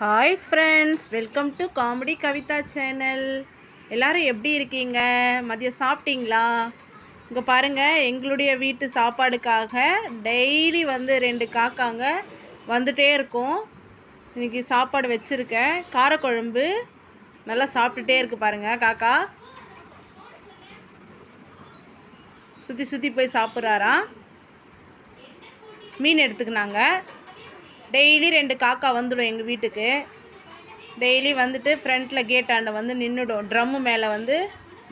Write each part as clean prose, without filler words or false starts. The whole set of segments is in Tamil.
Hi friends, welcome to comedy Kavitha channel. எல்லோரும் எப்படி இருக்கீங்க? மதியம் சாப்பிட்டீங்களா? இங்கே பாருங்கள், எங்களுடைய வீட்டு சாப்பாடுக்காக டெய்லி வந்து 2 காக்காங்க வந்துகிட்டே இருக்கும். இன்றைக்கி சாப்பாடு வச்சுருக்கேன். காரக்குழம்பு நல்லா சாப்பிட்டுட்டே இருக்குது பாருங்கள். காக்கா சுற்றி சுற்றி போய் சாப்பிட்றாராம். மீன் எடுத்துக்கினாங்க. டெய்லி 2 காக்கா வந்துடும் எங்கள் வீட்டுக்கு. டெய்லி வந்துட்டு ஃப்ரண்ட்டில் கேட்டாண்ட வந்து நின்றுடும். ட்ரம்மு மேலே வந்து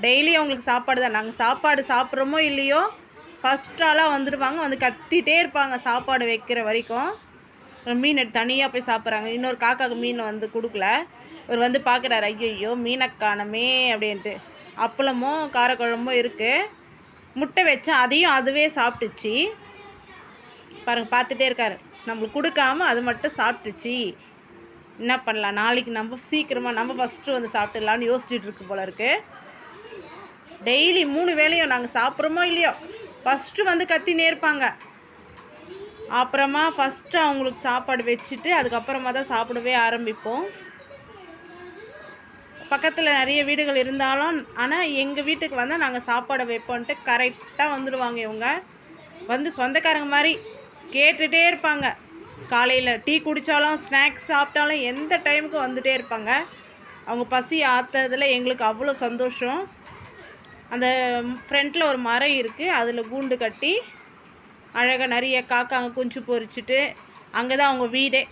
டெய்லி அவங்களுக்கு சாப்பாடு தான். நாங்கள் சாப்பாடு சாப்பிட்றோமோ இல்லையோ ஃபஸ்ட் ஆளாக வந்துடுவாங்க. வந்து கத்திகிட்டே இருப்பாங்க சாப்பாடு வைக்கிற வரைக்கும். மீன் எடுத்து தனியாக போய் சாப்பிட்றாங்க. இன்னொரு காக்காவுக்கு மீன் வந்து கொடுக்கல. இவர் வந்து பார்க்குறாரு, ஐயோ மீனை காணமே அப்படின்ட்டு. அப்பளமும் காரக்குழம்பும் இருக்குது. முட்டை வச்சேன், அதையும் அதுவே சாப்பிட்டுச்சு பாருங்கள். பார்த்துட்டே இருக்காரு. நம்மளுக்கு கொடுக்காம அது மட்டும் சாப்பிட்டுச்சு. என்ன பண்ணலாம், நாளைக்கு நம்ம சீக்கிரமாக நம்ம ஃபஸ்ட்டு வந்து சாப்பிட்டுடலான்னு யோசிச்சுட்டு இருக்கு போல இருக்குது. டெய்லி 3 வேளையும் நாங்கள் சாப்பிட்றோமோ இல்லையோ ஃபஸ்ட்டு வந்து கத்தினே இருப்பாங்க. அப்புறமா ஃபஸ்ட்டு அவங்களுக்கு சாப்பாடு வச்சுட்டு அதுக்கப்புறமா தான் சாப்பிடவே ஆரம்பிப்போம். பக்கத்தில் நிறைய வீடுகள் இருந்தாலும் ஆனால் எங்கள் வீட்டுக்கு வந்தால் நாங்கள் சாப்பாடை வைப்போன்ட்டு கரெக்டாக வந்துடுவாங்க. இவங்க வந்து சொந்தக்காரங்க மாதிரி கேட்டுகிட்டே இருப்பாங்க. காலையில் டீ குடித்தாலும் ஸ்நாக்ஸ் சாப்பிட்டாலும் எந்த டைமுக்கும் வந்துகிட்டே இருப்பாங்க. அவங்க பசி ஆற்றதில் எங்களுக்கு அவ்வளோ சந்தோஷம். அந்த ஃப்ரண்ட்டில் ஒரு மரம் இருக்குது, அதில் கூண்டு கட்டி அழகாக நிறைய காக்காங்க குஞ்சு பொரிச்சிட்டு அங்கே தான் அவங்க வீடே.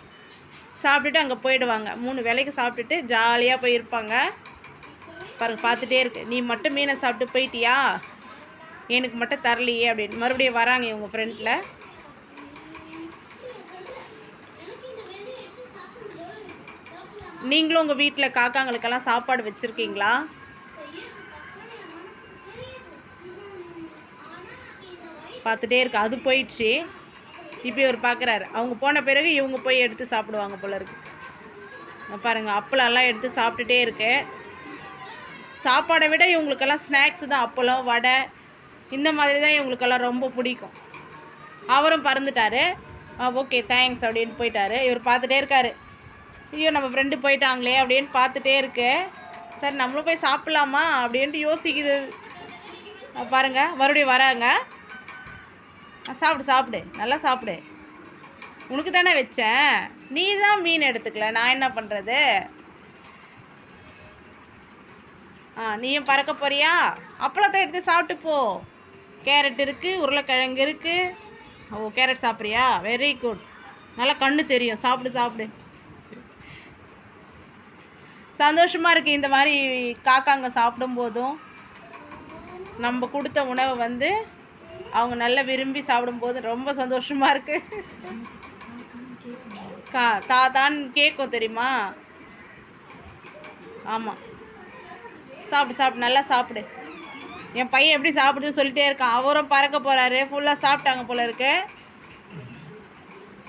சாப்பிட்டுட்டு அங்கே போயிடுவாங்க. 3 வேளைக்கு சாப்பிட்டுட்டு ஜாலியாக போயிருப்பாங்க. பாருங்க, பார்த்துட்டே இருக்கு. நீ மட்டும் மீனை சாப்பிட்டு போயிட்டியா, எனக்கு மட்டும் தரலையே அப்படின்னு மறுபடியும் வராங்க இவங்க ஃப்ரெண்டில். நீங்களும் உங்கள் வீட்டில் காக்காங்களுக்கெல்லாம் சாப்பாடு வச்சுருக்கீங்களா? பார்த்துட்டே இருக்கு. அது போயிடுச்சு. இப்போ இவர் பார்க்குறாரு. அவங்க போன பிறகு இவங்க போய் எடுத்து சாப்பிடுவாங்க போல இருக்கு. பாருங்கள், அப்பளம்லாம் எடுத்து சாப்பிட்டுட்டே இருக்கு. சாப்பாடை விட இவங்களுக்கெல்லாம் ஸ்நாக்ஸ் தான். அப்பளம், வடை இந்த மாதிரி தான் இவங்களுக்கெல்லாம் ரொம்ப பிடிக்கும். அவரும் பறந்துட்டார். ஓகே தேங்க்ஸ் அப்படின்னு போயிட்டார். இவர் பார்த்துட்டே இருக்கார். ஐயோ நம்ம ஃப்ரெண்டு போயிட்டாங்களே அப்படின்னு பார்த்துட்டே இருக்கு. சார் நம்மளும் போய் சாப்பிட்லாமா அப்படின்ட்டு யோசிக்குது பாருங்கள். மறுபடியும் வராங்க. சாப்பிடு சாப்பிடு, நல்லா சாப்பிடு, உனக்கு தானே வச்சேன், நீ தான் மீன் எடுத்துக்கல, நான் என்ன பண்ணுறது? நீயும் பறக்க போறியா? அப்பளத்தை எடுத்து சாப்பிட்டு போ. கேரட் இருக்குது, உருளைக்கிழங்கு இருக்குது. ஓ கேரட் சாப்பிட்றியா? வெரி குட், நல்லா கண்ணு தெரியும், சாப்பிடு சாப்பிடு. சந்தோஷமாக இருக்குது இந்த மாதிரி காக்காங்க சாப்பிடும்போதும். நம்ம கொடுத்த உணவை வந்து அவங்க நல்லா விரும்பி சாப்பிடும்போது ரொம்ப சந்தோஷமாக இருக்குது. தாத்தான்னு கேட்கும் தெரியுமா? ஆமாம், சாப்பிடு சாப்பிடு, நல்லா சாப்பிடு. என் பையன் எப்படி சாப்பிடுன்னு சொல்லிட்டே இருக்கான். அவரும் பறக்க போகிறாரு. ஃபுல்லாக சாப்பிட்டாங்க போல இருக்கு.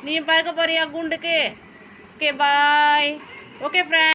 நீ பறக்க போறியா கூண்டுக்கு? Okay bye. Okay friend.